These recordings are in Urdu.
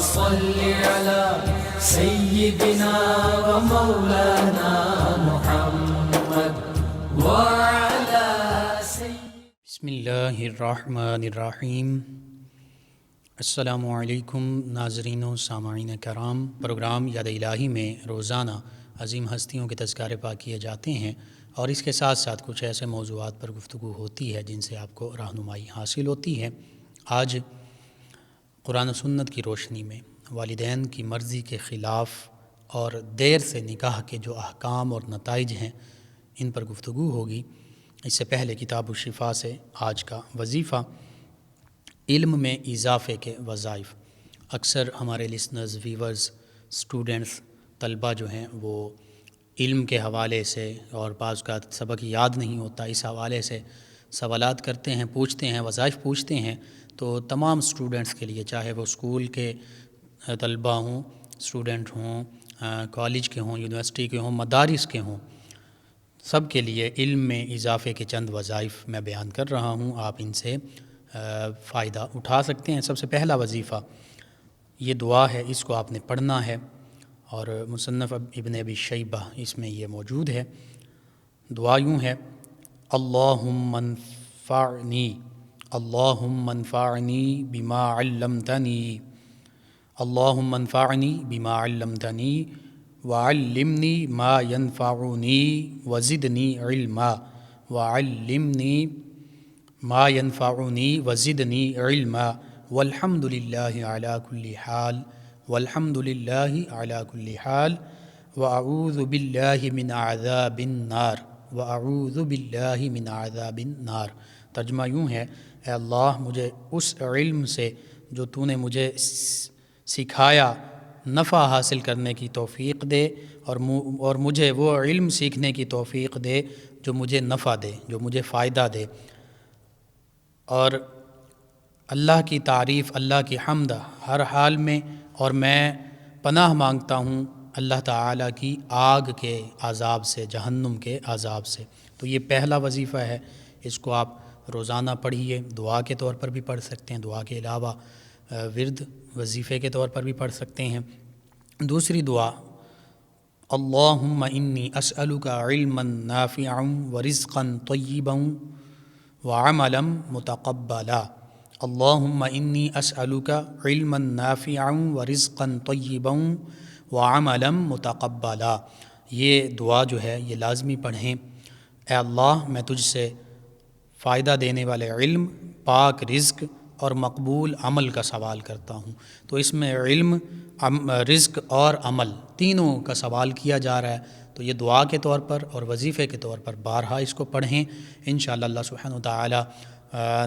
صل على سيدنا ومولانا محمد وعلى بسم اللہ الرحمن الرحیم۔ السلام علیکم ناظرین و سامعین کرام۔ پروگرام یاد الہی میں روزانہ عظیم ہستیوں کے تذکارے پاک کیے جاتے ہیں اور اس کے ساتھ ساتھ کچھ ایسے موضوعات پر گفتگو ہوتی ہے جن سے آپ کو رہنمائی حاصل ہوتی ہے۔ آج قرآن و سنت کی روشنی میں والدین کی مرضی کے خلاف اور دیر سے نکاح کے جو احکام اور نتائج ہیں ان پر گفتگو ہوگی۔ اس سے پہلے کتاب الشفا سے آج کا وظیفہ، علم میں اضافے کے وظائف۔ اکثر ہمارے لسنرز، ویورز، اسٹوڈنٹس، طلبہ جو ہیں وہ علم کے حوالے سے اور بعض کا سبق یاد نہیں ہوتا، اس حوالے سے سوالات کرتے ہیں، پوچھتے ہیں، وظائف پوچھتے ہیں۔ تو تمام اسٹوڈنٹس کے لیے، چاہے وہ اسکول کے طلبہ ہوں، اسٹوڈنٹ ہوں، کالج کے ہوں، یونیورسٹی کے ہوں، مدارس کے ہوں، سب کے لیے علم میں اضافے کے چند وظائف میں بیان کر رہا ہوں۔ آپ ان سے فائدہ اٹھا سکتے ہیں۔ سب سے پہلا وظیفہ یہ دعا ہے، اس کو آپ نے پڑھنا ہے اور مصنف ابن ابی شیبہ اس میں یہ موجود ہے۔ دعا یوں ہے: اللہم انفعنی، اللہم انفعنی بما علمتنی، اللہم انفعنی بما علمتنی وعلمنی ما ینفعنی وزدنی علما، وعلمنی ما ینفعنی وزدنی علما، والحمد للہ علی کل حال، والحمد للہ علی کل حال، واعوذ باللہ من عذاب النار، واعوذ باللہ من عذاب النار۔ ترجمہ یوں ہے: اے اللہ مجھے اس علم سے جو تو نے مجھے سکھایا نفع حاصل کرنے کی توفیق دے، اور مجھے وہ علم سیکھنے کی توفیق دے جو مجھے نفع دے، جو مجھے فائدہ دے۔ اور اللہ کی تعریف، اللہ کی حمد ہر حال میں، اور میں پناہ مانگتا ہوں اللہ تعالیٰ کی آگ کے عذاب سے، جہنم کے عذاب سے۔ تو یہ پہلا وظیفہ ہے، اس کو آپ روزانہ پڑھیے، دعا کے طور پر بھی پڑھ سکتے ہیں، دعا کے علاوہ ورد وظیفے کے طور پر بھی پڑھ سکتے ہیں۔ دوسری دعا: اللہم انی اسألک علما نافعا ورزقا طیبا وعملا متقبلا، اللہم انی اسألک علما نافعا ورزقا طیبا وعملا متقبلا۔ یہ دعا جو ہے یہ لازمی پڑھیں۔ اے اللہ میں تجھ سے فائدہ دینے والے علم، پاک رزق اور مقبول عمل کا سوال کرتا ہوں۔ تو اس میں علم، رزق اور عمل تینوں کا سوال کیا جا رہا ہے۔ تو یہ دعا کے طور پر اور وظیفے کے طور پر بارہا اس کو پڑھیں۔ انشاءاللہ اللہ سبحانہ وتعالی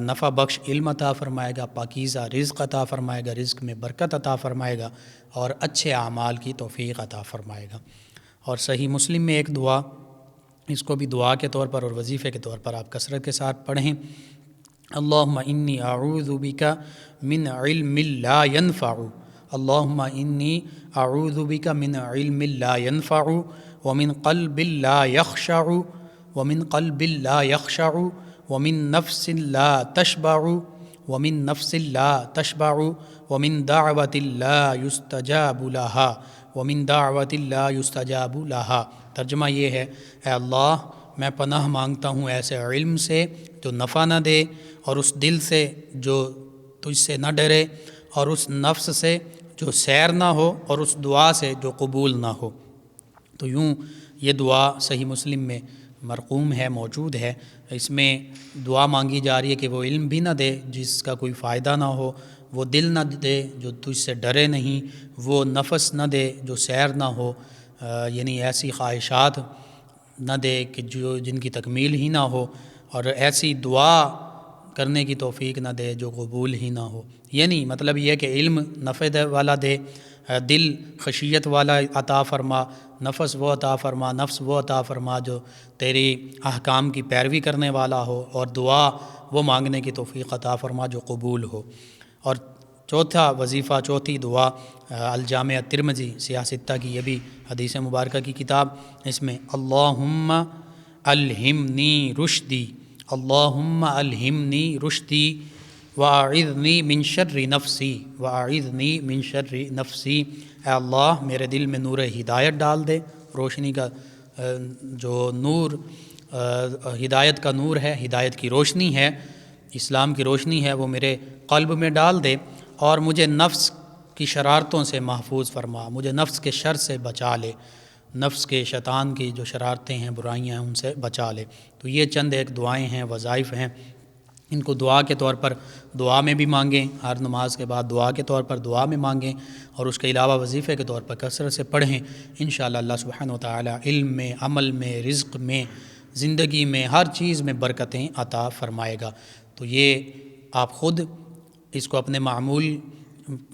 نفع بخش علم عطا فرمائے گا، پاکیزہ رزق عطا فرمائے گا، رزق میں برکت عطا فرمائے گا اور اچھے اعمال کی توفیق عطا فرمائے گا۔ اور صحیح مسلم میں ایک دعا، اس کو بھی دعا کے طور پر اور وظیفے کے طور پر آپ کثرت کے ساتھ پڑھیں: اللہم انی اعوذ بک من علم لا ینفع، اللہم انی اعوذ بک من علم لا ینفع ومن قلب لا یخشع، ومن قلب لا یخشع، ومن نفس لا تشبع، ومن نفس لا تشبع، ومن دعوت لا یستجاب لها، ومن دعوت لا یستجاب لها۔ ترجمہ یہ ہے: اے اللہ میں پناہ مانگتا ہوں ایسے علم سے جو نفع نہ دے، اور اس دل سے جو تجھ سے نہ ڈرے، اور اس نفس سے جو سیر نہ ہو، اور اس دعا سے جو قبول نہ ہو۔ تو یوں یہ دعا صحیح مسلم میں مرقوم ہے، موجود ہے۔ اس میں دعا مانگی جا رہی ہے کہ وہ علم بھی نہ دے جس کا کوئی فائدہ نہ ہو، وہ دل نہ دے جو تجھ سے ڈرے نہیں، وہ نفس نہ دے جو سیر نہ ہو، یعنی ایسی خواہشات نہ دے کہ جن کی تکمیل ہی نہ ہو، اور ایسی دعا کرنے کی توفیق نہ دے جو قبول ہی نہ ہو۔ یعنی مطلب یہ کہ علم نفع والا دے، دل خشیت والا عطا فرما، نفس وہ عطا فرما، نفس وہ عطا فرما جو تیری احکام کی پیروی کرنے والا ہو، اور دعا وہ مانگنے کی توفیق عطا فرما جو قبول ہو۔ اور چوتھا وظیفہ، چوتھی دعا الجامع الترمذی سیاہ ستہ کی یہ بھی حدیث مبارکہ کی کتاب، اس میں اللہم الہمنی رشدی، اللہم الہمنی رشدی وَأَعِذْنِي مِن شَرِّ نَفْسِي وَأَعِذْنِي مِن شَرِّ نَفْسِي، اے اللہ میرے دل میں نور ہدایت ڈال دے، روشنی کا جو نور ہدایت کا نور ہے، ہدایت کی روشنی ہے، اسلام کی روشنی ہے، وہ میرے قلب میں ڈال دے، اور مجھے نفس کی شرارتوں سے محفوظ فرما، مجھے نفس کے شر سے بچا لے، نفس کے شیطان کی جو شرارتیں ہیں، برائیاں ہیں، ان سے بچا لے۔ تو یہ چند ایک دعائیں ہیں، وظائف ہیں، ان کو دعا کے طور پر دعا میں بھی مانگیں، ہر نماز کے بعد دعا کے طور پر دعا میں مانگیں، اور اس کے علاوہ وظیفے کے طور پر کثرت سے پڑھیں۔ انشاءاللہ اللہ سبحانہ و تعالی علم میں، عمل میں، رزق میں، زندگی میں، ہر چیز میں برکتیں عطا فرمائے گا۔ تو یہ آپ خود اس کو اپنے معمول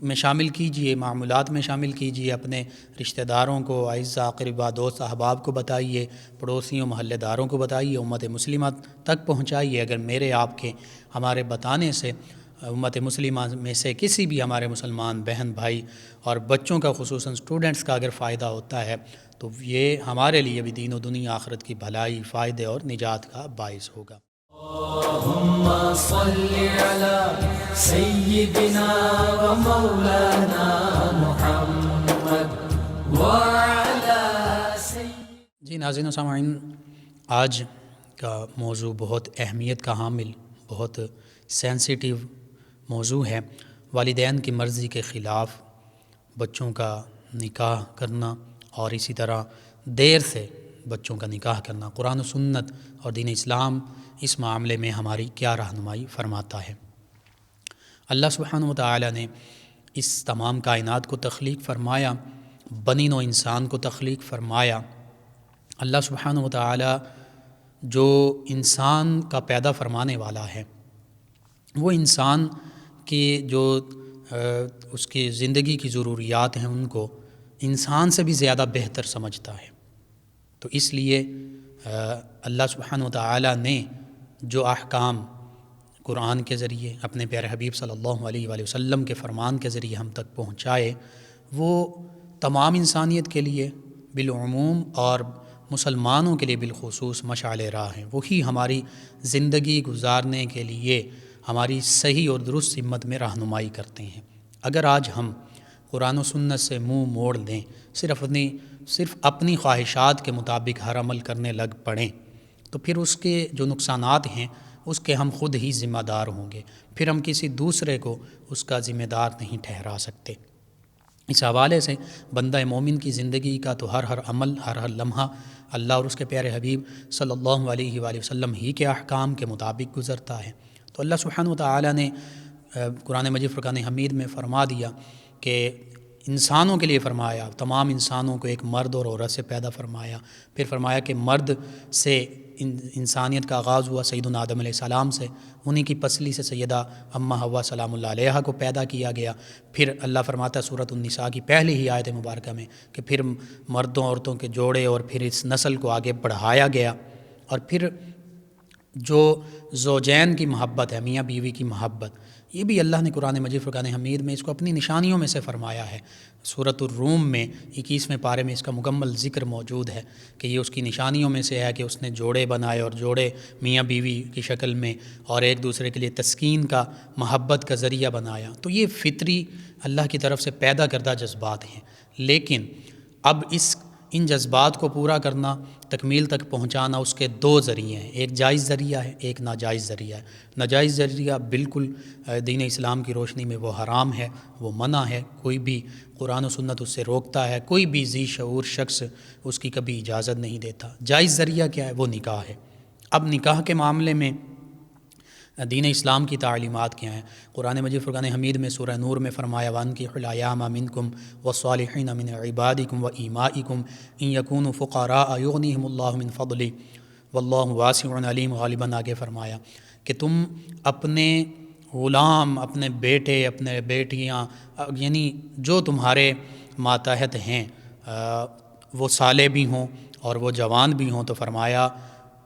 میں شامل کیجئے، معمولات میں شامل کیجئے، اپنے رشتہ داروں کو، اعزاء اقرباء، دوست احباب کو بتائیے، پڑوسیوں محلے داروں کو بتائیے، امت مسلمہ تک پہنچائیے۔ اگر میرے آپ کے ہمارے بتانے سے امت مسلمہ میں سے کسی بھی ہمارے مسلمان بہن بھائی اور بچوں کا، خصوصاً اسٹوڈنٹس کا اگر فائدہ ہوتا ہے تو یہ ہمارے لیے بھی دین و دنیا آخرت کی بھلائی، فائدے اور نجات کا باعث ہوگا۔ اللهم صل على سيدنا ومولانا محمد وعلى جی ناظرین و سامعین، آج کا موضوع بہت اہمیت کا حامل، بہت سینسیٹیو موضوع ہے۔ والدین کی مرضی کے خلاف بچوں کا نکاح کرنا، اور اسی طرح دیر سے بچوں کا نکاح کرنا، قرآن و سنت اور دین اسلام اس معاملے میں ہماری کیا رہنمائی فرماتا ہے۔ اللہ سبحانہ و تعالی نے اس تمام کائنات کو تخلیق فرمایا، بنی نوع انسان کو تخلیق فرمایا۔ اللہ سبحانہ و تعالی جو انسان کا پیدا فرمانے والا ہے، وہ انسان کی جو اس کی زندگی کی ضروریات ہیں، ان کو انسان سے بھی زیادہ بہتر سمجھتا ہے۔ تو اس لیے اللہ سبحانہ و تعالی نے جو احکام قرآن کے ذریعے، اپنے پیارے حبیب صلی اللہ علیہ وآلہ وسلم کے فرمان کے ذریعے ہم تک پہنچائے، وہ تمام انسانیت کے لیے بالعموم اور مسلمانوں کے لیے بالخصوص مشعل راہ ہیں۔ وہی ہماری زندگی گزارنے کے لیے ہماری صحیح اور درست سمت میں رہنمائی کرتے ہیں۔ اگر آج ہم قرآن و سنت سے منہ موڑ دیں، صرف اپنی خواہشات کے مطابق ہر عمل کرنے لگ پڑیں، تو پھر اس کے جو نقصانات ہیں اس کے ہم خود ہی ذمہ دار ہوں گے، پھر ہم کسی دوسرے کو اس کا ذمہ دار نہیں ٹھہرا سکتے۔ اس حوالے سے بندہ مومن کی زندگی کا تو ہر عمل، ہر لمحہ اللہ اور اس کے پیارے حبیب صلی اللہ علیہ وآلہ وسلم ہی کے احکام کے مطابق گزرتا ہے۔ تو اللہ سبحانہ و تعالی نے قرآن مجید فرقان حمید میں فرما دیا کہ انسانوں کے لیے فرمایا، تمام انسانوں کو ایک مرد اور عورت سے پیدا فرمایا، پھر فرمایا کہ مرد سے انسانیت کا آغاز ہوا سیدنا آدم علیہ السلام سے، انہی کی پسلی سے سیدہ اماں حوا سلام اللہ علیہا کو پیدا کیا گیا۔ پھر اللہ فرماتا ہے سورۃ النساء کی پہلی ہی آیت مبارکہ میں کہ پھر مردوں عورتوں کے جوڑے اور پھر اس نسل کو آگے بڑھایا گیا، اور پھر جو زوجین کی محبت ہے، میاں بیوی کی محبت، یہ بھی اللہ نے قرآن مجید فرقان حمید میں اس کو اپنی نشانیوں میں سے فرمایا ہے۔ سورۃ الروم میں 21ویں پارے میں اس کا مکمل ذکر موجود ہے کہ یہ اس کی نشانیوں میں سے ہے کہ اس نے جوڑے بنائے، اور جوڑے میاں بیوی کی شکل میں، اور ایک دوسرے کے لیے تسکین کا، محبت کا ذریعہ بنایا۔ تو یہ فطری اللہ کی طرف سے پیدا کردہ جذبات ہیں، لیکن اب ان جذبات کو پورا کرنا، تکمیل تک پہنچانا، اس کے دو ذریعے ہیں، ایک جائز ذریعہ ہے، ایک ناجائز ذریعہ ہے۔ ناجائز ذریعہ بالکل دین اسلام کی روشنی میں وہ حرام ہے، وہ منع ہے، کوئی بھی قرآن و سنت اس سے روکتا ہے، کوئی بھی ذی شعور شخص اس کی کبھی اجازت نہیں دیتا۔ جائز ذریعہ کیا ہے؟ وہ نکاح ہے۔ اب نکاح کے معاملے میں دین اسلام کی تعلیمات کیا ہیں؟ قرآن مجید فرقان حمید میں سورہ نور میں فرمایا وَأَنكِحُوا الْأَيَامَ مِنكُمْ وَالصَّالِحِينَ مِنْ عِبَادِكُمْ وَإِمَائِكُمْ إِنْ يَكُونُوا فُقَرَاءَ يُغْنِيهِمُ اللَّهُ مِنْ فَضْلِهِ وَاللَّهُ وَاسِعٌ عَلِيمٌ۔ غالباً آگے فرمایا کہ تم اپنے غلام، اپنے بیٹے، اپنے بیٹیاں، یعنی جو تمہارے ماتحت ہیں، وہ صالح بھی ہوں اور وہ جوان بھی ہوں، تو فرمایا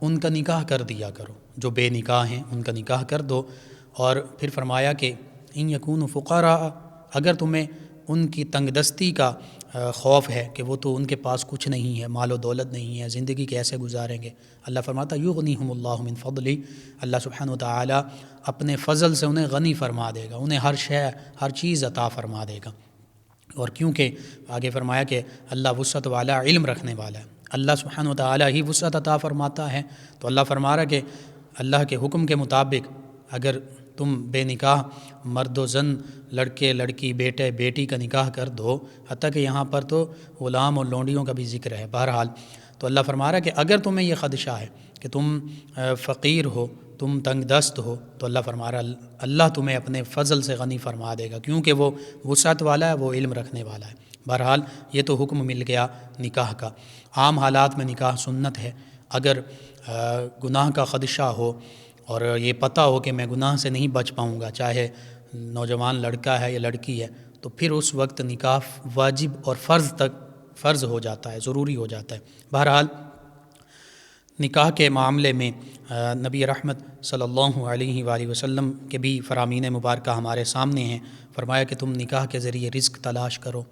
ان کا نکاح کر دیا کرو، جو بے نکاح ہیں ان کا نکاح کر دو۔ اور پھر فرمایا کہ ان یکونوا فقراء، اگر تمہیں ان کی تنگ دستی کا خوف ہے کہ وہ تو ان کے پاس کچھ نہیں ہے، مال و دولت نہیں ہے، زندگی کیسے گزاریں گے۔ اللہ فرماتا یغنیہم اللہ من فضلی، اللہ سبحانہ و تعالیٰ اپنے فضل سے انہیں غنی فرما دے گا، انہیں ہر چیز عطا فرما دے گا۔ اور کیونکہ آگے فرمایا کہ اللہ وسعت والا، علم رکھنے والا ہے، اللہ سبحانہ و تعالیٰ ہی وسعت عطا فرماتا ہے، تو اللہ فرما رہا کہ اللہ کے حکم کے مطابق اگر تم بے نکاح مرد و زن، لڑکے لڑکی، بیٹے بیٹی کا نکاح کر دو، حتیٰ کہ یہاں پر تو غلام اور لونڈیوں کا بھی ذکر ہے، بہرحال تو اللہ فرما رہا ہے کہ اگر تمہیں یہ خدشہ ہے کہ تم فقیر ہو، تم تنگ دست ہو، تو اللہ فرما رہا اللہ تمہیں اپنے فضل سے غنی فرما دے گا، کیونکہ وہ وسعت والا ہے، وہ علم رکھنے والا ہے۔ بہرحال یہ تو حکم مل گیا نکاح کا۔ عام حالات میں نکاح سنت ہے، اگر گناہ کا خدشہ ہو اور یہ پتہ ہو کہ میں گناہ سے نہیں بچ پاؤں گا، چاہے نوجوان لڑکا ہے یا لڑکی ہے، تو پھر اس وقت نکاح واجب اور فرض ہو جاتا ہے، ضروری ہو جاتا ہے۔ بہرحال نکاح کے معاملے میں نبی رحمت صلی اللہ علیہ وآلہ وسلم کے بھی فرامین مبارکہ ہمارے سامنے ہیں۔ فرمایا کہ تم نکاح کے ذریعے رزق تلاش کرو،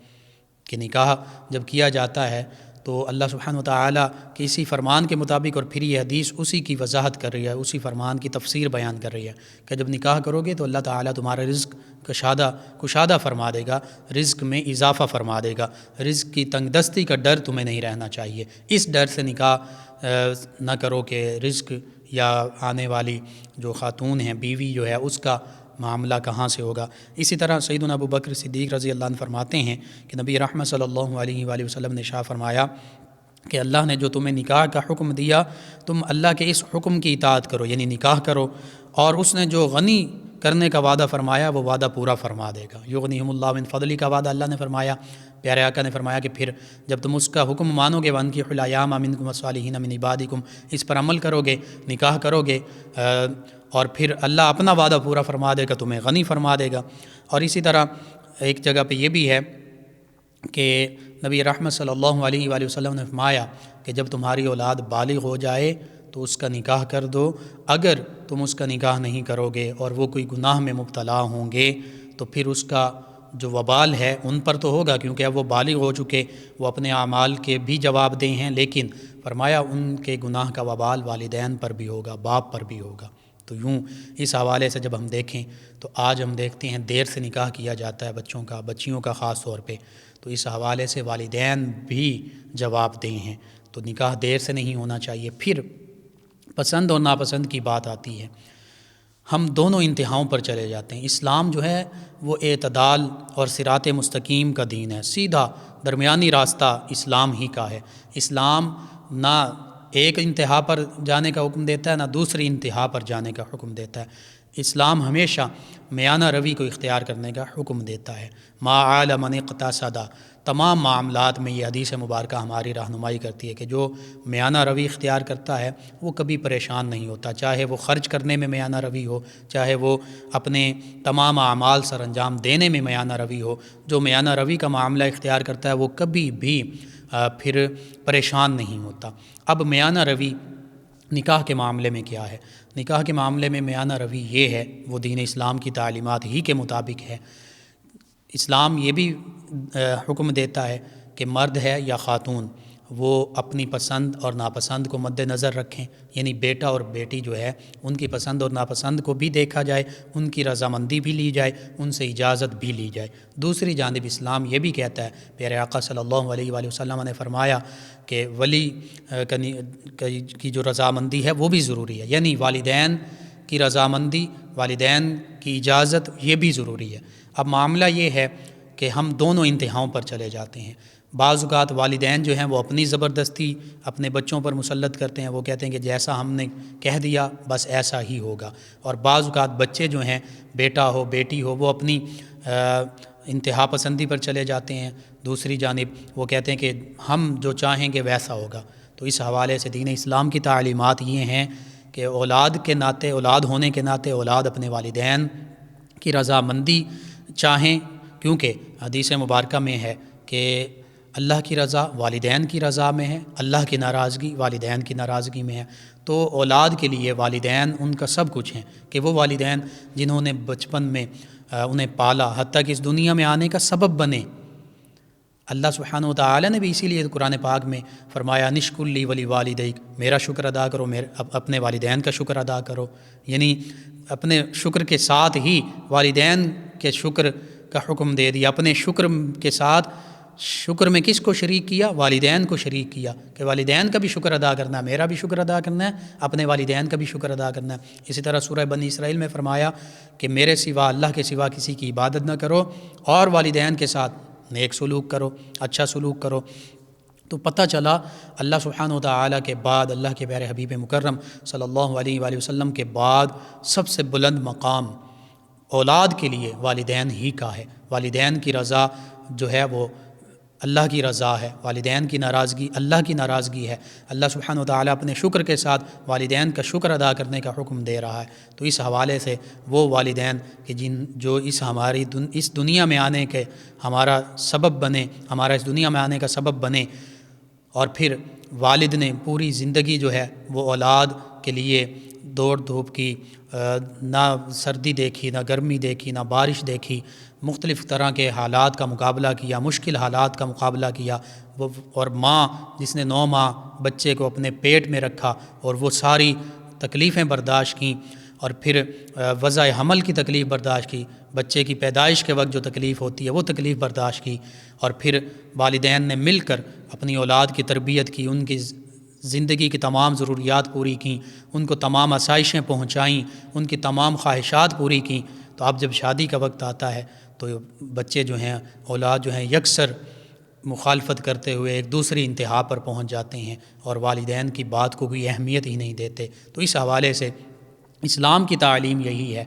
کہ نکاح جب کیا جاتا ہے تو اللہ سبحانہ وتعالیٰ کے اسی فرمان کے مطابق، اور پھر یہ حدیث اسی کی وضاحت کر رہی ہے، اسی فرمان کی تفسیر بیان کر رہی ہے کہ جب نکاح کرو گے تو اللہ تعالیٰ تمہارا رزق کشادہ فرما دے گا، رزق میں اضافہ فرما دے گا، رزق کی تنگ دستی کا ڈر تمہیں نہیں رہنا چاہیے۔ اس ڈر سے نکاح نہ کرو کہ رزق یا آنے والی جو خاتون ہیں، بیوی جو ہے، اس کا معاملہ کہاں سے ہوگا۔ اسی طرح سیدنا ابو بکر صدیق رضی اللہ عنہ فرماتے ہیں کہ نبی رحمت صلی اللہ علیہ وآلہ وسلم نے ارشاد فرمایا کہ اللہ نے جو تمہیں نکاح کا حکم دیا، تم اللہ کے اس حکم کی اطاعت کرو، یعنی نکاح کرو، اور اس نے جو غنی کرنے کا وعدہ فرمایا وہ وعدہ پورا فرما دے گا۔ یغنیہم اللہ من فضلی کا وعدہ اللہ نے فرمایا، پیارے آقا نے فرمایا کہ پھر جب تم اس کا حکم مانو گے، وَأَنكِحُوا الْأَيَامَ مِنكُمْ وَالصَّالِحِينَ مِنْ عِبَادِكُمْ، اس پر عمل کرو گے، نکاح کرو گے، اور پھر اللہ اپنا وعدہ پورا فرما دے گا، تمہیں غنی فرما دے گا۔ اور اسی طرح ایک جگہ پہ یہ بھی ہے کہ نبی رحمت صلی اللہ علیہ وآلہ وسلم نے فرمایا کہ جب تمہاری اولاد بالغ ہو جائے تو اس کا نکاح کر دو، اگر تم اس کا نکاح نہیں کرو گے اور وہ کوئی گناہ میں مبتلا ہوں گے تو پھر اس کا جو وبال ہے ان پر تو ہوگا، کیونکہ اب وہ بالغ ہو چکے، وہ اپنے اعمال کے بھی جواب دہ ہیں، لیکن فرمایا ان کے گناہ کا وبال والدین پر بھی ہوگا، باپ پر بھی ہوگا۔ تو یوں اس حوالے سے جب ہم دیکھیں تو آج ہم دیکھتے ہیں دیر سے نکاح کیا جاتا ہے بچیوں کا خاص طور پہ، تو اس حوالے سے والدین بھی جواب دہ ہیں، تو نکاح دیر سے نہیں ہونا چاہیے۔ پھر پسند اور ناپسند کی بات آتی ہے، ہم دونوں انتہاؤں پر چلے جاتے ہیں۔ اسلام جو ہے وہ اعتدال اور صراط مستقیم کا دین ہے، سیدھا درمیانی راستہ اسلام ہی کا ہے۔ اسلام نہ ایک انتہا پر جانے کا حکم دیتا ہے، نہ دوسری انتہا پر جانے کا حکم دیتا ہے۔ اسلام ہمیشہ میانہ روی کو اختیار کرنے کا حکم دیتا ہے۔ ما عال من اقتصد، تمام معاملات میں یہ حدیث مبارکہ ہماری رہنمائی کرتی ہے کہ جو میانہ روی اختیار کرتا ہے وہ کبھی پریشان نہیں ہوتا، چاہے وہ خرچ کرنے میں میانہ روی ہو، چاہے وہ اپنے تمام اعمال سر انجام دینے میں میانہ روی ہو۔ جو میانہ روی کا معاملہ اختیار کرتا ہے وہ کبھی بھی پھر پریشان نہیں ہوتا۔ اب میانہ روی نکاح کے معاملے میں کیا ہے؟ نکاح کے معاملے میں میانہ روی یہ ہے، وہ دین اسلام کی تعلیمات ہی کے مطابق ہے۔ اسلام یہ بھی حکم دیتا ہے کہ مرد ہے یا خاتون وہ اپنی پسند اور ناپسند کو مد نظر رکھیں، یعنی بیٹا اور بیٹی جو ہے ان کی پسند اور ناپسند کو بھی دیکھا جائے، ان کی رضامندی بھی لی جائے، ان سے اجازت بھی لی جائے۔ دوسری جانب اسلام یہ بھی کہتا ہے، پیارے آقا صلی اللہ علیہ وآلہ وسلم نے فرمایا کہ ولی کی جو رضامندی ہے وہ بھی ضروری ہے، یعنی والدین کی رضامندی، والدین کی اجازت یہ بھی ضروری ہے۔ اب معاملہ یہ ہے کہ ہم دونوں انتہاؤں پر چلے جاتے ہیں۔ بعض اوقات والدین جو ہیں وہ اپنی زبردستی اپنے بچوں پر مسلط کرتے ہیں، وہ کہتے ہیں کہ جیسا ہم نے کہہ دیا بس ایسا ہی ہوگا، اور بعض اوقات بچے جو ہیں، بیٹا ہو بیٹی ہو، وہ اپنی انتہا پسندی پر چلے جاتے ہیں۔ دوسری جانب وہ کہتے ہیں کہ ہم جو چاہیں گے ویسا ہوگا۔ تو اس حوالے سے دین اسلام کی تعلیمات یہ ہیں کہ اولاد کے ناطے، اولاد ہونے کے ناطے اولاد اپنے والدین کی رضامندی چاہیں، کیونکہ حدیث مبارکہ میں ہے کہ اللہ کی رضا والدین کی رضا میں ہے، اللہ کی ناراضگی والدین کی ناراضگی میں ہے۔ تو اولاد کے لیے والدین ان کا سب کچھ ہیں، کہ وہ والدین جنہوں نے بچپن میں انہیں پالا، حتیٰ کہ اس دنیا میں آنے کا سبب بنے۔ اللہ سبحانہ و تعالی نے بھی اسی لیے قرآن پاک میں فرمایا نشکر لی ولی والدیک، میرا شکر ادا کرو، اپنے والدین کا شکر ادا کرو، یعنی اپنے شکر کے ساتھ ہی والدین کے شکر کا حکم دے دیا۔ اپنے شکر کے ساتھ شکر میں کس کو شریک کیا؟ والدین کو شریک کیا، کہ والدین کا بھی شکر ادا کرنا ہے، میرا بھی شکر ادا کرنا ہے، اپنے والدین کا بھی شکر ادا کرنا ہے۔ اسی طرح سورہ بنی اسرائیل میں فرمایا کہ میرے سوا، اللہ کے سوا کسی کی عبادت نہ کرو، اور والدین کے ساتھ نیک سلوک کرو، اچھا سلوک کرو۔ تو پتہ چلا اللہ سبحانہ و تعالیٰ کے بعد، اللہ کے پیارے حبیب مکرم صلی اللہ علیہ وآلہ وسلم کے بعد سب سے بلند مقام اولاد کے لیے والدین ہی کا ہے۔ والدین کی رضا جو ہے وہ اللہ کی رضا ہے، والدین کی ناراضگی اللہ کی ناراضگی ہے۔ اللہ سبحانہ و تعالیٰ اپنے شکر کے ساتھ والدین کا شکر ادا کرنے کا حکم دے رہا ہے۔ تو اس حوالے سے وہ والدین کہ جو اس دنیا میں آنے کے ہمارا سبب بنے، ہمارا اس دنیا میں آنے کا سبب بنے، اور پھر والد نے پوری زندگی جو ہے وہ اولاد کے لیے دوڑ دھوپ کی، نہ سردی دیکھی، نہ گرمی دیکھی، نہ بارش دیکھی، مختلف طرح کے حالات کا مقابلہ کیا، مشکل حالات کا مقابلہ کیا، اور ماں جس نے 9 ماہ بچے کو اپنے پیٹ میں رکھا اور وہ ساری تکلیفیں برداشت کیں، اور پھر وضع حمل کی تکلیف برداشت کی، بچے کی پیدائش کے وقت جو تکلیف ہوتی ہے وہ تکلیف برداشت کی، اور پھر والدین نے مل کر اپنی اولاد کی تربیت کی، ان کی زندگی کی تمام ضروریات پوری کیں، ان کو تمام آسائشیں پہنچائیں، ان کی تمام خواہشات پوری کیں۔ تو اب جب شادی کا وقت آتا ہے تو بچے جو ہیں، اولاد جو ہیں، یکسر مخالفت کرتے ہوئے ایک دوسری انتہا پر پہنچ جاتے ہیں، اور والدین کی بات کو کوئی اہمیت ہی نہیں دیتے۔ تو اس حوالے سے اسلام کی تعلیم یہی ہے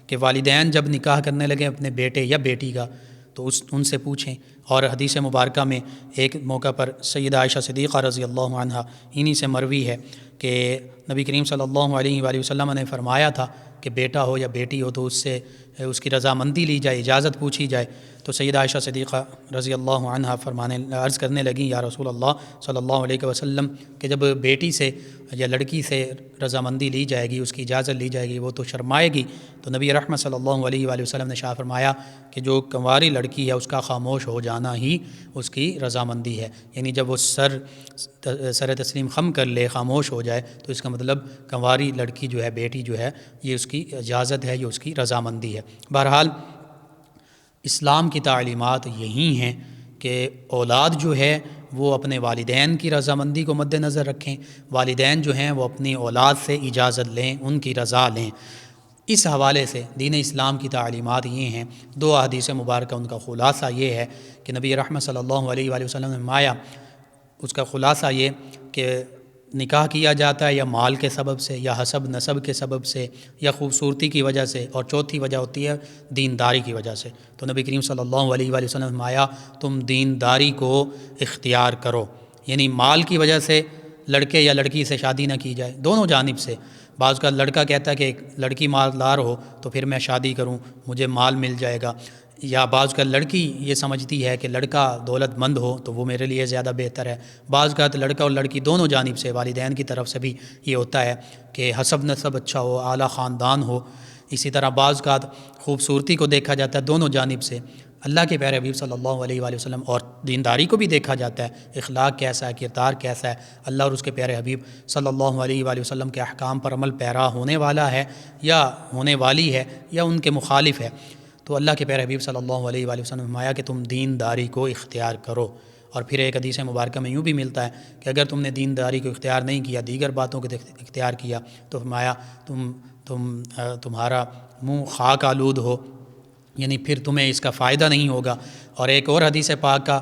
کہ والدین جب نکاح کرنے لگے اپنے بیٹے یا بیٹی کا تو ان سے پوچھیں۔ اور حدیث مبارکہ میں ایک موقع پر سیدہ عائشہ صدیقہ رضی اللہ عنہا انہی سے مروی ہے کہ نبی کریم صلی اللہ علیہ وآلہ وسلم نے فرمایا تھا کہ بیٹا ہو یا بیٹی ہو تو اس کی رضامندی لی جائے، اجازت پوچھی جائے۔ تو سیدہ عائشہ صدیقہ رضی اللہ عنہا عرض کرنے لگیں یا رسول اللہ صلی اللہ علیہ وسلم کہ جب بیٹی سے یا لڑکی سے رضامندی لی جائے گی، اس کی اجازت لی جائے گی، وہ تو شرمائے گی۔ تو نبی رحمت صلی اللہ علیہ وآلہ وسلم نے شاہ فرمایا کہ جو کنواری لڑکی ہے اس کا خاموش ہو جانا ہی اس کی رضامندی ہے، یعنی جب وہ سر تسلیم خم کر لے، خاموش ہو جائے، تو اس کا مطلب کنواری لڑکی جو ہے، بیٹی جو ہے، یہ اس کی اجازت ہے، یہ اس کی رضامندی ہے۔ بہرحال اسلام کی تعلیمات یہی ہیں کہ اولاد جو ہے وہ اپنے والدین کی رضامندی کو مد نظر رکھیں، والدین جو ہیں وہ اپنی اولاد سے اجازت لیں، ان کی رضا لیں۔ اس حوالے سے دین اسلام کی تعلیمات یہ ہیں۔ 2 احادیث مبارکہ ان کا خلاصہ یہ ہے کہ نبی رحمت صلی اللہ علیہ وآلہ وسلم نے فرمایا، اس کا خلاصہ یہ کہ نکاح کیا جاتا ہے یا مال کے سبب سے، یا حسب نسب کے سبب سے، یا خوبصورتی کی وجہ سے، اور چوتھی وجہ ہوتی ہے دینداری کی وجہ سے۔ تو نبی کریم صلی اللہ علیہ وآلہ وسلم نے فرمایا تم دینداری کو اختیار کرو، یعنی مال کی وجہ سے لڑکے یا لڑکی سے شادی نہ کی جائے، دونوں جانب سے۔ بعض کا لڑکا کہتا ہے کہ لڑکی مالدار ہو تو پھر میں شادی کروں، مجھے مال مل جائے گا، یا بعض کا لڑکی یہ سمجھتی ہے کہ لڑکا دولت مند ہو تو وہ میرے لیے زیادہ بہتر ہے۔ بعض کا لڑکا اور لڑکی دونوں جانب سے، والدین کی طرف سے بھی یہ ہوتا ہے کہ حسب نسب اچھا ہو، اعلیٰ خاندان ہو۔ اسی طرح بعض کا خوبصورتی کو دیکھا جاتا ہے دونوں جانب سے، اللہ کے پیارے حبیب صلی اللہ علیہ وآلہ وسلم، اور دینداری کو بھی دیکھا جاتا ہے، اخلاق کیسا ہے، کردار کیسا ہے، اللہ اور اس کے پیارے حبیب صلی اللہ علیہ وآلہ وسلم کے احکام پر عمل پیرا ہونے والا ہے یا ہونے والی ہے یا ان کے مخالف ہے۔ تو اللہ کے پیارے حبیب صلی اللہ علیہ وآلہ وسلم نے فرمایا کہ تم دینداری کو اختیار کرو۔ اور پھر ایک حدیث مبارکہ میں یوں بھی ملتا ہے کہ اگر تم نے دینداری کو اختیار نہیں کیا، دیگر باتوں کو اختیار کیا، تو فرمایا تمہارا منہ خاک آلود ہو، یعنی پھر تمہیں اس کا فائدہ نہیں ہوگا۔ اور ایک اور حدیث پاک کا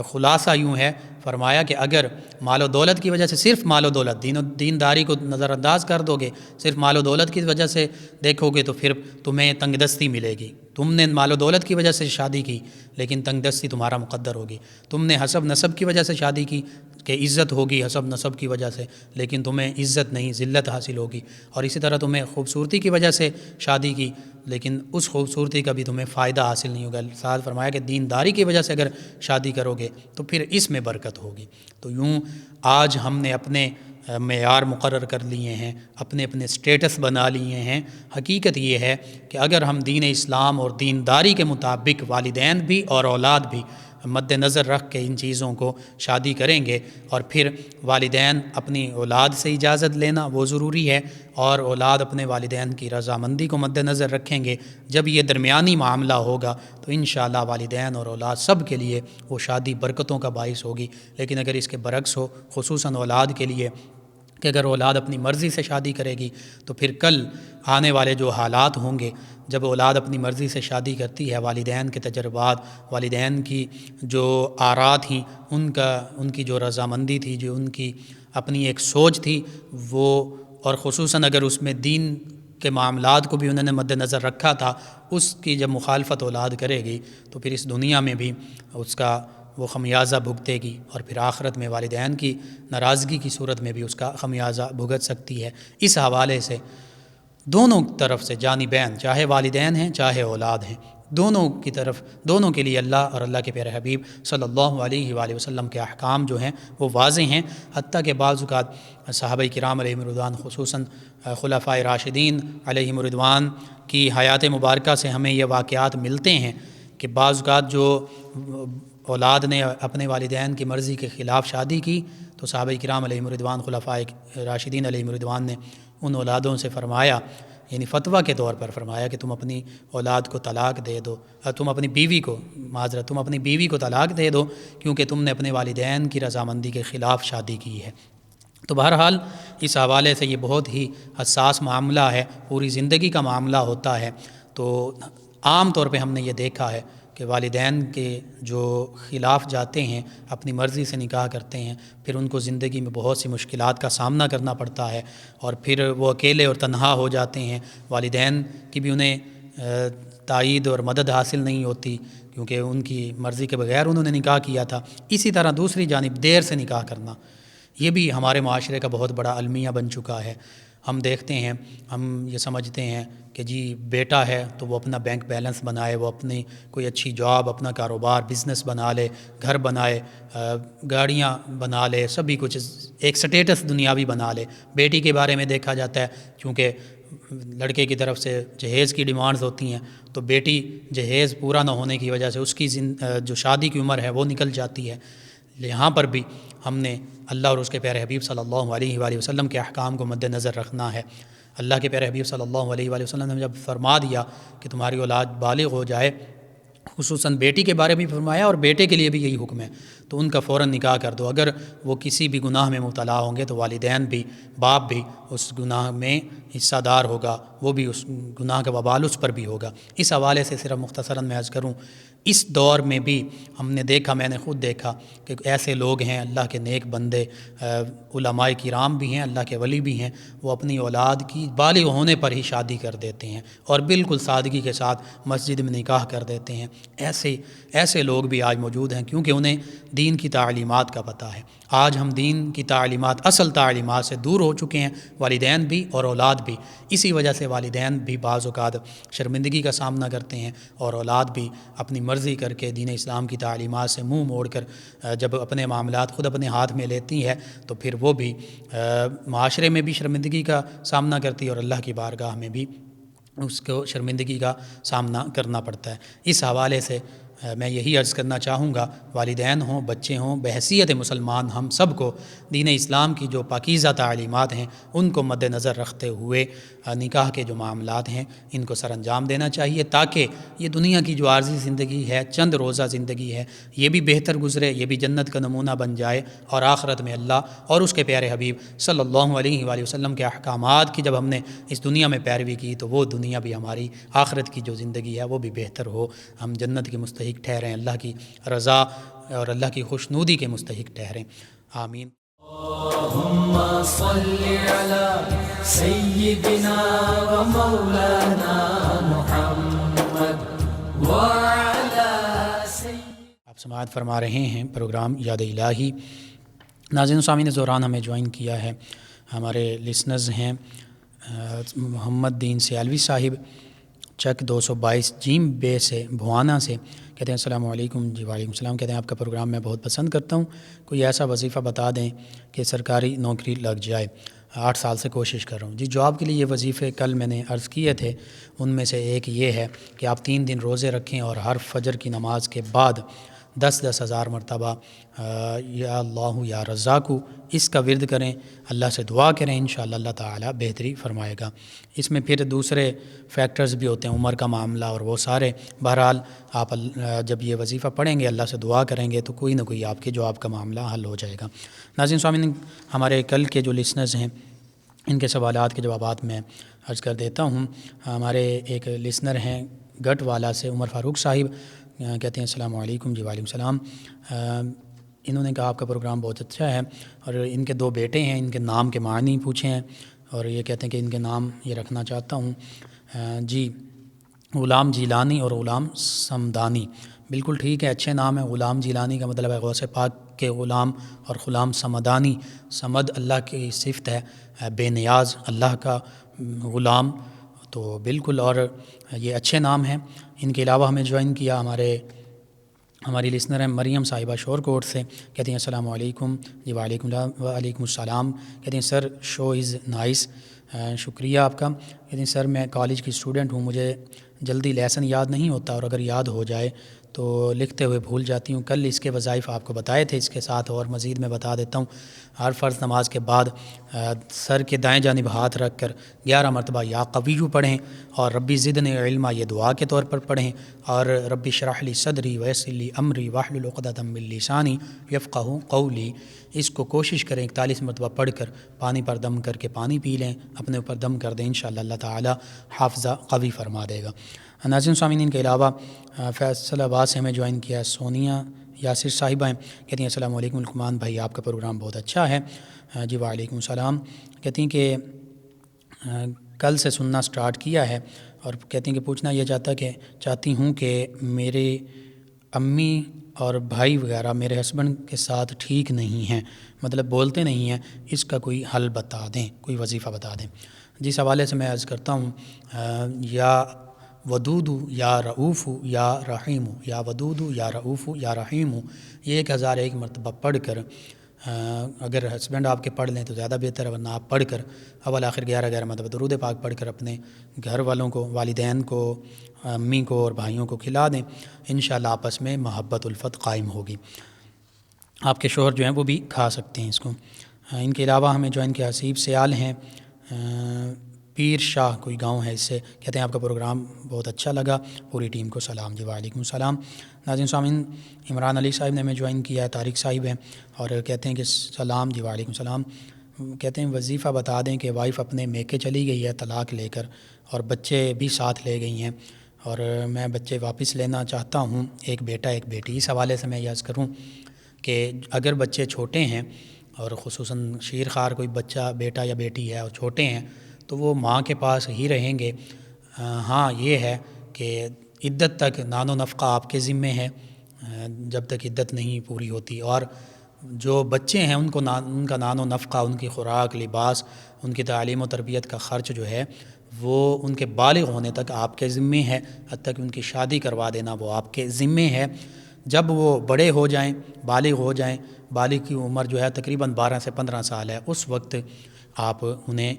خلاصہ یوں ہے، فرمایا کہ اگر مال و دولت کی وجہ سے، صرف مال و دولت، دینداری کو نظر انداز کر دو گے، صرف مال و دولت کی وجہ سے دیکھو گے تو پھر تمہیں تنگ دستی ملے گی۔ تم نے مال و دولت کی وجہ سے شادی کی لیکن تنگ دستی تمہارا مقدر ہوگی۔ تم نے حسب نسب کی وجہ سے شادی کی کہ عزت ہوگی حسب نسب کی وجہ سے، لیکن تمہیں عزت نہیں، ذلت حاصل ہوگی۔ اور اسی طرح تمہیں خوبصورتی کی وجہ سے شادی کی لیکن اس خوبصورتی کا بھی تمہیں فائدہ حاصل نہیں ہوگا۔ ساتھ فرمایا کہ دینداری کی وجہ سے اگر شادی کرو گے تو پھر اس میں برکت ہوگی۔ تو یوں آج ہم نے اپنے معیار مقرر کر لیے ہیں، اپنے اپنے سٹیٹس بنا لیے ہیں۔ حقیقت یہ ہے کہ اگر ہم دین اسلام اور دینداری کے مطابق والدین بھی اور اولاد بھی مد نظر رکھ کے ان چیزوں کو شادی کریں گے، اور پھر والدین اپنی اولاد سے اجازت لینا وہ ضروری ہے، اور اولاد اپنے والدین کی رضامندی کو مد نظر رکھیں گے، جب یہ درمیانی معاملہ ہوگا تو انشاءاللہ والدین اور اولاد سب کے لیے وہ شادی برکتوں کا باعث ہوگی۔ لیکن اگر اس کے برعکس ہو، خصوصاً اولاد کے لیے، کہ اگر اولاد اپنی مرضی سے شادی کرے گی تو پھر کل آنے والے جو حالات ہوں گے، جب اولاد اپنی مرضی سے شادی کرتی ہے، والدین کے تجربات، والدین کی جو آراء تھیں، ان کی جو رضامندی تھی، جو ان کی اپنی ایک سوچ تھی، وہ، اور خصوصاً اگر اس میں دین کے معاملات کو بھی انہوں نے مد نظر رکھا تھا، اس کی جب مخالفت اولاد کرے گی تو پھر اس دنیا میں بھی اس کا وہ خمیازہ بھگتے گی، اور پھر آخرت میں والدین کی ناراضگی کی صورت میں بھی اس کا خمیازہ بھگت سکتی ہے۔ اس حوالے سے دونوں طرف سے جانبین، چاہے والدین ہیں چاہے اولاد ہیں، دونوں کی طرف، دونوں کے لیے اللہ اور اللہ کے پیارے حبیب صلی اللہ علیہ وآلہ وسلم کے احکام جو ہیں وہ واضح ہیں۔ حتیٰ کہ بعض اوقات صحابہ کرام علیہم رضوان، خصوصاً خلفائے راشدین علیہم رضوان کی حیات مبارکہ سے ہمیں یہ واقعات ملتے ہیں کہ بعض اوقات جو اولاد نے اپنے والدین کی مرضی کے خلاف شادی کی تو صحابہ کرام علیہم رضوان، خلفائے راشدین علیہم رضوان نے ان اولادوں سے فرمایا، یعنی فتویٰ کے طور پر فرمایا کہ تم اپنی اولاد کو طلاق دے دو، تم اپنی بیوی کو طلاق دے دو، کیونکہ تم نے اپنے والدین کی رضامندی کے خلاف شادی کی ہے۔ تو بہرحال اس حوالے سے یہ بہت ہی حساس معاملہ ہے، پوری زندگی کا معاملہ ہوتا ہے۔ تو عام طور پہ ہم نے یہ دیکھا ہے کہ والدین کے جو خلاف جاتے ہیں، اپنی مرضی سے نکاح کرتے ہیں، پھر ان کو زندگی میں بہت سی مشکلات کا سامنا کرنا پڑتا ہے، اور پھر وہ اکیلے اور تنہا ہو جاتے ہیں، والدین کی بھی انہیں تائید اور مدد حاصل نہیں ہوتی، کیونکہ ان کی مرضی کے بغیر انہوں نے نکاح کیا تھا۔ اسی طرح دوسری جانب دیر سے نکاح کرنا، یہ بھی ہمارے معاشرے کا بہت بڑا المیہ بن چکا ہے۔ ہم دیکھتے ہیں، ہم یہ سمجھتے ہیں کہ جی بیٹا ہے تو وہ اپنا بینک بیلنس بنائے، وہ اپنی کوئی اچھی جاب، اپنا کاروبار، بزنس بنا لے، گھر بنائے، گاڑیاں بنا لے، سبھی کچھ ایک سٹیٹس دنیاوی بنا لے۔ بیٹی کے بارے میں دیکھا جاتا ہے، چونکہ لڑکے کی طرف سے جہیز کی ڈیمانڈز ہوتی ہیں، تو بیٹی جہیز پورا نہ ہونے کی وجہ سے اس کی جو شادی کی عمر ہے وہ نکل جاتی ہے۔ یہاں پر بھی ہم نے اللہ اور اس کے پیارے حبیب صلی اللہ علیہ وآلہ وسلم کے احکام کو مد نظر رکھنا ہے۔ اللہ کے پیارے حبیب صلی اللہ علیہ وآلہ وسلم نے جب فرما دیا کہ تمہاری اولاد بالغ ہو جائے، خصوصاً بیٹی کے بارے میں فرمایا اور بیٹے کے لیے بھی یہی حکم ہے، تو ان کا فوراً نکاح کر دو۔ اگر وہ کسی بھی گناہ میں مبتلا ہوں گے تو والدین بھی، باپ بھی اس گناہ میں حصہ دار ہوگا، وہ بھی اس گناہ کا وبال اس پر بھی ہوگا۔ اس حوالے سے صرف مختصراً میں عرض کروں، اس دور میں بھی ہم نے دیکھا، میں نے خود دیکھا کہ ایسے لوگ ہیں، اللہ کے نیک بندے، علماء کرام بھی ہیں، اللہ کے ولی بھی ہیں، وہ اپنی اولاد کی بالغ ہونے پر ہی شادی کر دیتے ہیں اور بالکل سادگی کے ساتھ مسجد میں نکاح کر دیتے ہیں۔ ایسے لوگ بھی آج موجود ہیں، کیونکہ انہیں دین کی تعلیمات کا پتہ ہے۔ آج ہم دین کی تعلیمات، اصل تعلیمات سے دور ہو چکے ہیں، والدین بھی اور اولاد بھی۔ اسی وجہ سے والدین بھی بعض اوقات شرمندگی کا سامنا کرتے ہیں، اور اولاد بھی اپنی مرضی کر کے دین اسلام کی تعلیمات سے منہ موڑ کر جب اپنے معاملات خود اپنے ہاتھ میں لیتی ہے تو پھر وہ بھی معاشرے میں بھی شرمندگی کا سامنا کرتی ہے، اور اللہ کی بارگاہ میں بھی اس کو شرمندگی کا سامنا کرنا پڑتا ہے۔ اس حوالے سے میں یہی عرض کرنا چاہوں گا، والدین ہوں، بچے ہوں، بحیثیت مسلمان ہم سب کو دین اسلام کی جو پاکیزہ تعلیمات ہیں ان کو مد نظر رکھتے ہوئے نکاح کے جو معاملات ہیں ان کو سر انجام دینا چاہیے، تاکہ یہ دنیا کی جو عارضی زندگی ہے، چند روزہ زندگی ہے، یہ بھی بہتر گزرے، یہ بھی جنت کا نمونہ بن جائے، اور آخرت میں اللہ اور اس کے پیارے حبیب صلی اللہ علیہ وآلہ وسلم کے احکامات کی جب ہم نے اس دنیا میں پیروی کی تو وہ دنیا بھی ہماری آخرت کی جو زندگی ہے وہ بھی بہتر ہو، ہم جنت کے مستحق ٹھہریں، اللہ کی رضا اور اللہ کی خوشنودی کے مستحق ٹھہریں۔ آمین۔ اللہم صلی علی سیدنا و مولانا محمد وعلی آپ سماعت فرما رہے ہیں پروگرام یاد الہی۔ ناظرین و سامعین زوران ہمیں جوائن کیا ہے، ہمارے لسنرز ہیں محمد دین سیالوی صاحب، چک 222 جیم بے سے بھوانا سے کہتے ہیں السلام علیکم۔ جی وعلیکم السلام۔ کہتے ہیں آپ کا پروگرام میں بہت پسند کرتا ہوں، کوئی ایسا وظیفہ بتا دیں کہ سرکاری نوکری لگ جائے، 8 سال سے کوشش کر رہا ہوں۔ جی جاب کے لیے یہ وظیفے کل میں نے عرض کیے تھے، ان میں سے ایک یہ ہے کہ آپ 3 دن روزے رکھیں اور ہر فجر کی نماز کے بعد 10 ہزار مرتبہ یا اللہ یا رزاقو اس کا ورد کریں، اللہ سے دعا کریں، انشاءاللہ اللہ تعالیٰ بہتری فرمائے گا۔ اس میں پھر دوسرے فیکٹرز بھی ہوتے ہیں، عمر کا معاملہ اور وہ سارے۔ بہرحال آپ جب یہ وظیفہ پڑھیں گے، اللہ سے دعا کریں گے تو کوئی نہ کوئی آپ کے جواب کا معاملہ حل ہو جائے گا۔ ناظرین سامعین، ہمارے کل کے جو لسنرز ہیں ان کے سوالات کے جوابات میں عرض کر دیتا ہوں۔ ہمارے ایک لسنر ہیں گٹ والا سے، عمر فاروق صاحب، کہتے ہیں السلام علیکم۔ جی وعلیکم السلام۔ انہوں نے کہا آپ کا پروگرام بہت اچھا ہے اور ان کے 2 بیٹے ہیں، ان کے نام کے معنی پوچھے ہیں اور یہ کہتے ہیں کہ ان کے نام یہ رکھنا چاہتا ہوں۔ جی غلام جیلانی اور غلام سمدانی، بالکل ٹھیک ہے، اچھے نام ہیں۔ غلام جیلانی کا مطلب ہے غوث پاک کے غلام، اور غلام سمدانی، سمد اللہ کی صفت ہے، بے نیاز اللہ کا غلام، تو بالکل، اور یہ اچھے نام ہیں۔ ان کے علاوہ ہمیں جوائن کیا ہماری لسنر ہیں مریم صاحبہ شور کوٹ سے، کہتی ہیں السلام علیکم۔ جی وعلیکم السلام۔ کہتی ہیں سر شو از نائس، شکریہ آپ کا۔ کہتی ہیں سر میں کالج کی اسٹوڈنٹ ہوں، مجھے جلدی لیسن یاد نہیں ہوتا اور اگر یاد ہو جائے تو لکھتے ہوئے بھول جاتی ہوں۔ کل اس کے وظائف آپ کو بتائے تھے، اس کے ساتھ اور مزید میں بتا دیتا ہوں۔ ہر فرض نماز کے بعد سر کے دائیں جانب ہاتھ رکھ کر 11 مرتبہ یا قویو پڑھیں اور ربی زدنی علما یہ دعا کے طور پر پڑھیں، اور ربی اشرح لی صدری ویسر لی امری واحلل عقدۃ من لسانی یفقہوا قولی، اس کو کوشش کریں 41 مرتبہ پڑھ کر پانی پر دم کر کے پانی پی لیں، اپنے اوپر دم کر دیں، انشاءاللہ اللہ تعالی حافظہ قوی فرما دے گا۔ ناظرین سامعین، ان کے علاوہ فیصل آباد سے ہمیں جوائن کیا سونیا یاسر صاحبہ ہیں، کہتی ہیں السلام علیکم لقمان بھائی، آپ کا پروگرام بہت اچھا ہے۔ جی وعلیکم السلام۔ کہتی ہیں کہ کل سے سننا سٹارٹ کیا ہے اور کہتی ہیں کہ پوچھنا یہ چاہتی ہوں کہ میرے امی اور بھائی وغیرہ میرے ہسبینڈ کے ساتھ ٹھیک نہیں ہیں، مطلب بولتے نہیں ہیں، اس کا کوئی حل بتا دیں، کوئی وظیفہ بتا دیں۔ جس حوالے سے میں عرض کرتا ہوں، یا ودود یا رعوف یا رحیم، یا ودود یا رعوف یا رحیم، یہ 1001 مرتبہ پڑھ کر، اگر ہسبینڈ آپ کے پڑھ لیں تو زیادہ بہتر ہے، ورنہ آپ پڑھ کر اول آخر 11 مرتبہ درود پاک پڑھ کر اپنے گھر والوں کو، والدین کو، امی کو اور بھائیوں کو کھلا دیں، انشاءاللہ آپس میں محبت الفت قائم ہوگی۔ آپ کے شوہر جو ہیں وہ بھی کھا سکتے ہیں اس کو۔ ان کے علاوہ ہمیں جوائن کیا حسیب سیال ہیں، پیر شاہ کوئی گاؤں ہے، اس سے کہتے ہیں آپ کا پروگرام بہت اچھا لگا، پوری ٹیم کو سلام۔ جی وعلیکم السلام۔ ناظرین سامعین، عمران علی صاحب نے ہمیں جوائن کیا ہے، طارق صاحب ہیں، اور کہتے ہیں کہ سلام۔ جی وعلیکم السلام۔ کہتے ہیں وظیفہ بتا دیں کہ وائف اپنے میکے چلی گئی ہے طلاق لے کر، اور بچے بھی ساتھ لے گئی ہیں، اور میں بچے واپس لینا چاہتا ہوں، ایک بیٹا ایک بیٹی۔ اس حوالے سے میں یہ عرض کروں کہ اگر بچے چھوٹے ہیں اور خصوصاً شیر خوار کوئی بچہ بیٹا یا بیٹی ہے اور چھوٹے ہیں تو وہ ماں کے پاس ہی رہیں گے۔ ہاں یہ ہے کہ عدت تک نان و نفقہ آپ کے ذمے ہے، جب تک عدت نہیں پوری ہوتی، اور جو بچے ہیں ان کا نان و نفقہ، ان کی خوراک، لباس، ان کی تعلیم و تربیت کا خرچ جو ہے وہ ان کے بالغ ہونے تک آپ کے ذمے ہے، حتیٰ کہ ان کی شادی کروا دینا وہ آپ کے ذمے ہے۔ جب وہ بڑے ہو جائیں، بالغ ہو جائیں، بالغ کی عمر جو ہے تقریباً 12 سے 15 سال ہے، اس وقت آپ انہیں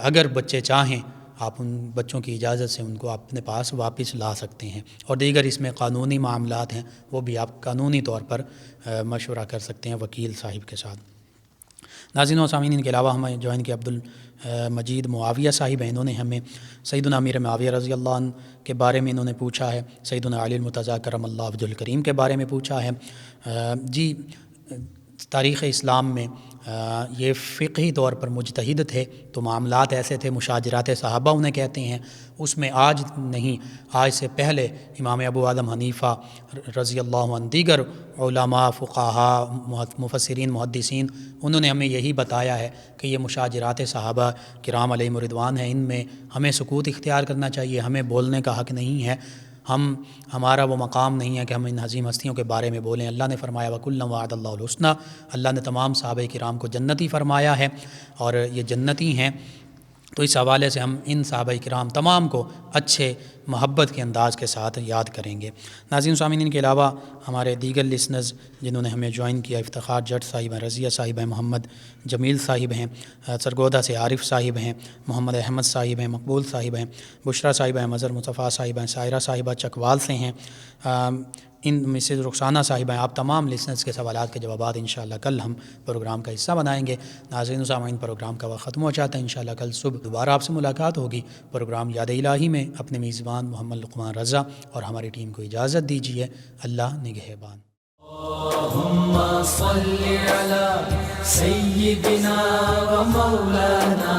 اگر بچے چاہیں آپ ان بچوں کی اجازت سے ان کو اپنے پاس واپس لا سکتے ہیں، اور دیگر اس میں قانونی معاملات ہیں وہ بھی آپ قانونی طور پر مشورہ کر سکتے ہیں وکیل صاحب کے ساتھ۔ ناظرین و سامعین، ان کے علاوہ ہمیں جوائن کیا عبد المجید معاویہ صاحب ہیں، انہوں نے ہمیں سیدنا امیر معاویہ رضی اللہ عنہ کے بارے میں انہوں نے پوچھا ہے، سیدنا علی المرتضیٰ کرم اللہ وجہ الکریم کے بارے میں پوچھا ہے۔ جی تاریخ اسلام میں یہ فقہی طور پر مجتہد تھے، تو معاملات ایسے تھے، مشاجرات صحابہ انہیں کہتے ہیں، اس میں آج نہیں، آج سے پہلے امام ابو اعظم حنیفہ رضی اللہ عنہ، دیگر علماء، فقہاء، مفسرین، محدثین، انہوں نے ہمیں یہی بتایا ہے کہ یہ مشاجرات صحابہ کرام علیہم رضوان ہیں، ان میں ہمیں سکوت اختیار کرنا چاہیے، ہمیں بولنے کا حق نہیں ہے، ہمارا وہ مقام نہیں ہے کہ ہم ان عظیم ہستیوں کے بارے میں بولیں۔ اللہ نے فرمایا وَكُلًّا وَعَدَ اللَّهُ الْحُسْنَىٰ، اللہ نے تمام صحابہ کرام کو جنتی فرمایا ہے، اور یہ جنتی ہیں تو اس حوالے سے ہم ان صحابہ کرام تمام کو اچھے محبت کے انداز کے ساتھ یاد کریں گے۔ ناظرین و سامعین، ان کے علاوہ ہمارے دیگر لسنرز جنہوں نے ہمیں جوائن کیا، افتخار جٹ صاحب ہیں، رضیہ صاحب ہیں، محمد جمیل صاحب ہیں، سرگودا سے عارف صاحب ہیں، محمد احمد صاحب ہیں، مقبول صاحب ہیں، بشرا صاحب ہیں، مظہر مصطفیٰ صاحب ہیں، سائرہ صاحبہ چکوال سے ہیں، ان مسز رخسانہ صاحبہ ہیں۔ آپ تمام لسنرز کے سوالات کے جوابات انشاءاللہ کل ہم پروگرام کا حصہ بنائیں گے۔ ناظرین و سامعین، پروگرام کا وقت ختم ہو جاتا ہے، انشاءاللہ کل صبح دوبارہ آپ سے ملاقات ہوگی پروگرام یاد الہی میں۔ اپنے میزبان محمد لقمان رضا اور ہماری ٹیم کو اجازت دیجیے۔ اللہ نگہبان۔ اللهم صل على سيدنا ومولانا